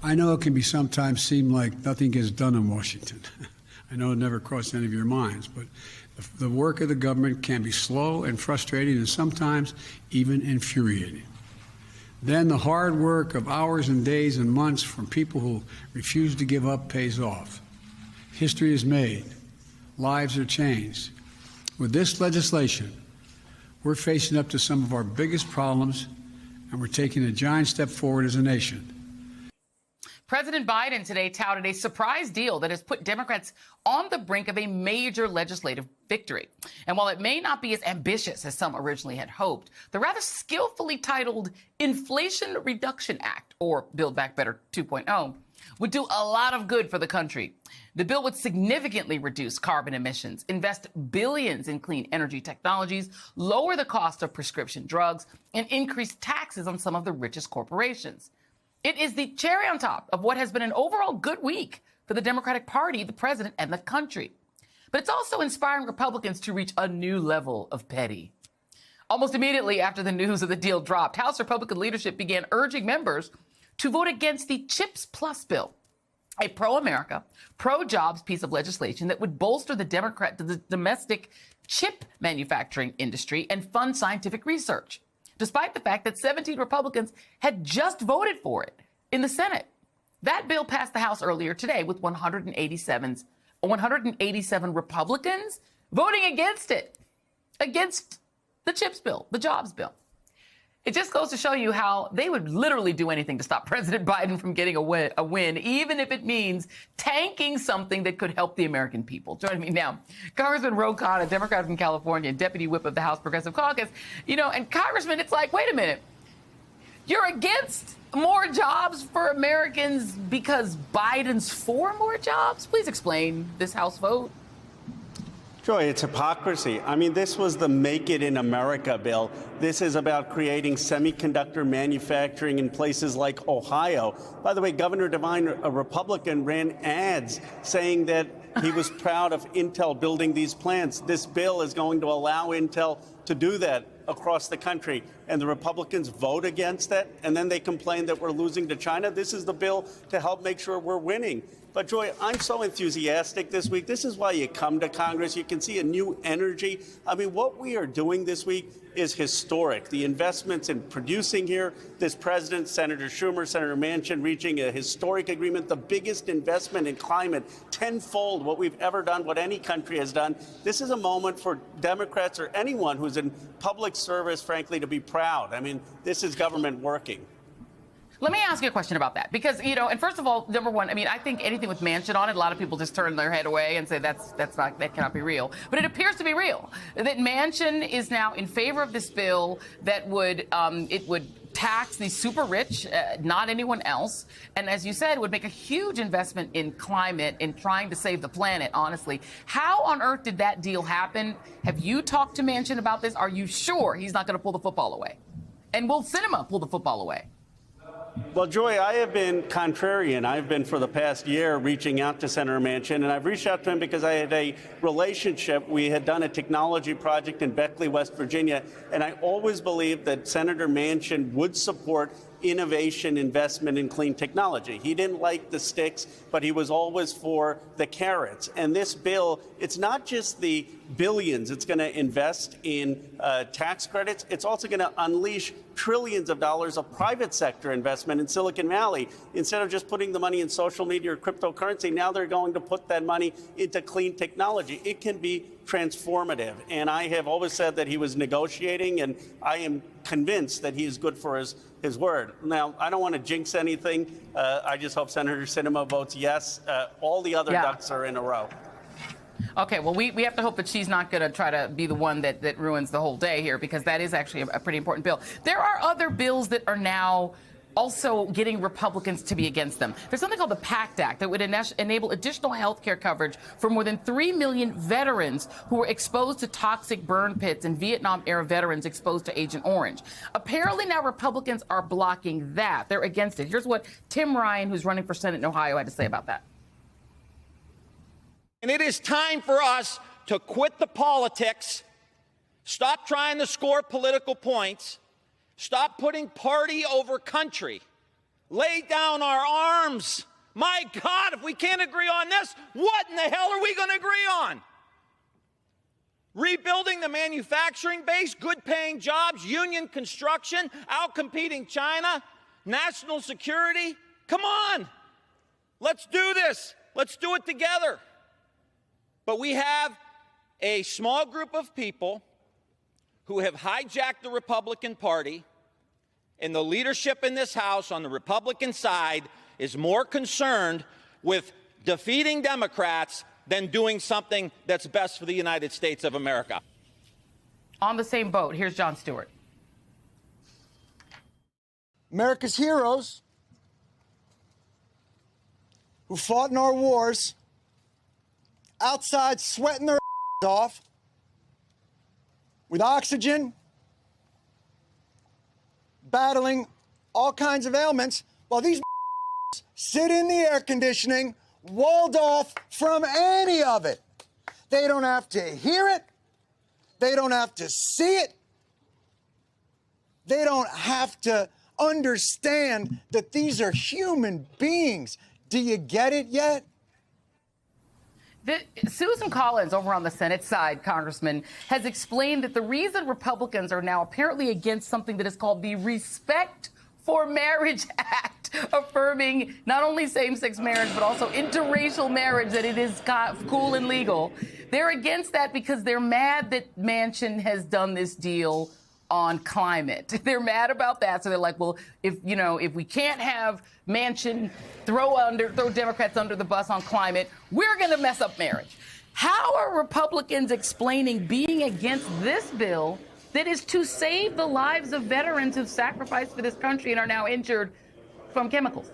I know it can be sometimes seem like nothing gets done in Washington. I know it never crossed any of your minds, but the work of the government can be slow and frustrating and sometimes even infuriating. Then the hard work of hours and days and months from people who refuse to give up pays off. History is made. Lives are changed. With this legislation, we're facing up to some of our biggest problems, and we're taking a giant step forward as a nation. President Biden today touted a surprise deal that has put Democrats on the brink of a major legislative victory. And while it may not be as ambitious as some originally had hoped, the rather skillfully titled Inflation Reduction Act, or Build Back Better 2.0, would do a lot of good for the country. The bill would significantly reduce carbon emissions, invest billions in clean energy technologies, lower the cost of prescription drugs, and increase taxes on some of the richest corporations. It is the cherry on top of what has been an overall good week for the Democratic Party, the president, and the country. But it's also inspiring Republicans to reach a new level of petty. Almost immediately after the news of the deal dropped, House Republican leadership began urging members to vote against the CHIPS Plus bill, a pro-America, pro-jobs piece of legislation that would bolster the domestic chip manufacturing industry and fund scientific research, despite the fact that 17 Republicans had just voted for it in the Senate. That bill passed the House earlier today with 187 Republicans voting against it, against the CHIPS bill, the jobs bill. It just goes to show you how they would literally do anything to stop President Biden from getting a win, even if it means tanking something that could help the American people. Joining me now, Congressman Ro Khanna, a Democrat from California, and Deputy Whip of the House Progressive Caucus. And Congressman, it's like, wait a minute. You're against more jobs for Americans because Biden's for more jobs? Please explain this House vote. Joy, it's hypocrisy. I mean, this was the Make It in America bill. This is about creating semiconductor manufacturing in places like Ohio. By the way, Governor DeWine, a Republican, ran ads saying that he was proud of Intel building these plants. This bill is going to allow Intel to do that across the country. And the Republicans vote against that, and then they complain that we're losing to China. This is the bill to help make sure we're winning. But, Joy, I'm so enthusiastic this week. This is why you come to Congress. You can see a new energy. I mean, what we are doing this week is historic. The investments in producing here, this president, Senator Schumer, Senator Manchin, reaching a historic agreement, the biggest investment in climate, tenfold what we've ever done, what any country has done. This is a moment for Democrats or anyone who's in public service, frankly, to be proud. I mean, this is government working. Let me ask you a question about that, because, and first of all, number one, I mean, I think anything with Manchin on it, a lot of people just turn their head away and say that cannot be real. But it appears to be real, that Manchin is now in favor of this bill that would tax the super rich, not anyone else. And as you said, would make a huge investment in climate, in trying to save the planet, honestly. How on earth did that deal happen? Have you talked to Manchin about this? Are you sure he's not going to pull the football away? And will Sinema pull the football away? Well, Joy, I have been contrarian. I've been for the past year reaching out to Senator Manchin, and I've reached out to him because I had a relationship. We had done a technology project in Beckley, West Virginia, and I always believed that Senator Manchin would support innovation, investment in clean technology. He didn't like the sticks, but he was always for the carrots. And this bill, it's not just the billions it's going to invest in tax credits. It's also going to unleash trillions of dollars of private sector investment in Silicon Valley. Instead of just putting the money in social media or cryptocurrency, now they're going to put that money into clean technology. It can be transformative. And I have always said that he was negotiating, and I am convinced that he is good for his word. Now, I don't want to jinx anything. I just hope Senator Sinema votes yes. All the other ducks are in a row. Okay, well, we have to hope that she's not going to try to be the one that ruins the whole day here, because that is actually a pretty important bill. There are other bills that are now also getting Republicans to be against them. There's something called the PACT Act that would enable additional health care coverage for more than 3 million veterans who were exposed to toxic burn pits and Vietnam-era veterans exposed to Agent Orange. Apparently now Republicans are blocking that. They're against it. Here's what Tim Ryan, who's running for Senate in Ohio, had to say about that. And it is time for us to quit the politics, stop trying to score political points, stop putting party over country. lay down our arms. My God, if we can't agree on this, what in the hell are we going to agree on? Rebuilding the manufacturing base, good-paying jobs, union construction, outcompeting China, national security. Come on, let's do this. Let's do it together. But we have a small group of people who have hijacked the Republican Party, and the leadership in this House on the Republican side is more concerned with defeating Democrats than doing something that's best for the United States of America. On the same boat, here's Jon Stewart. America's heroes who fought in our wars outside sweating their off with oxygen, battling all kinds of ailments, while these sit in the air conditioning, walled off from any of it. They don't have to hear it. They don't have to see it. They don't have to understand that these are human beings. Do you get it yet? Susan Collins over on the Senate side, Congressman, has explained that the reason Republicans are now apparently against something that is called the Respect for Marriage Act, affirming not only same-sex marriage, but also interracial marriage, that it is cool and legal. They're against that because they're mad that Manchin has done this deal on climate. They're mad about that. So they're like, well, if we can't have Manchin throw Democrats under the bus on climate, we're going to mess up marriage. How are Republicans explaining being against this bill that is to save the lives of veterans who've sacrificed for this country and are now injured from chemicals?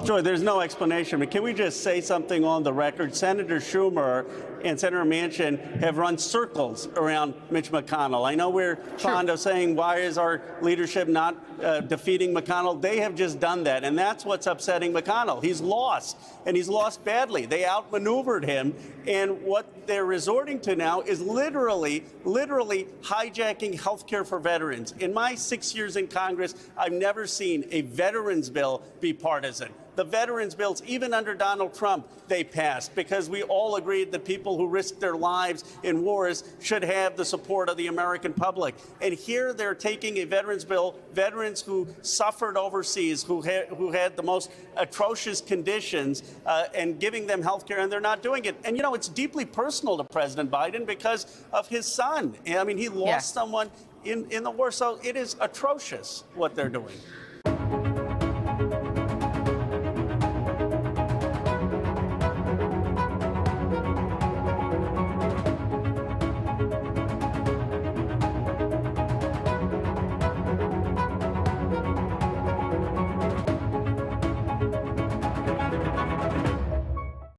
Joy, there's no explanation, but can we just say something on the record? Senator Schumer and Senator Manchin have run circles around Mitch McConnell. I know we're fond of saying, why is our leadership not defeating McConnell? They have just done that, and that's what's upsetting McConnell. He's lost, and he's lost badly. They outmaneuvered him, and what they're resorting to now is literally hijacking health care for veterans. In my 6 years in Congress, I've never seen a veterans bill be partisan. The veterans bills, even under Donald Trump, they passed because we all agreed that people who risked their lives in wars should have the support of the American public. And here they're taking a veterans bill, veterans who suffered overseas, who had the most atrocious conditions, and giving them health care, and they're not doing it. And, it's deeply personal to President Biden because of his son. I mean, he lost someone in the war, so it is atrocious what they're doing.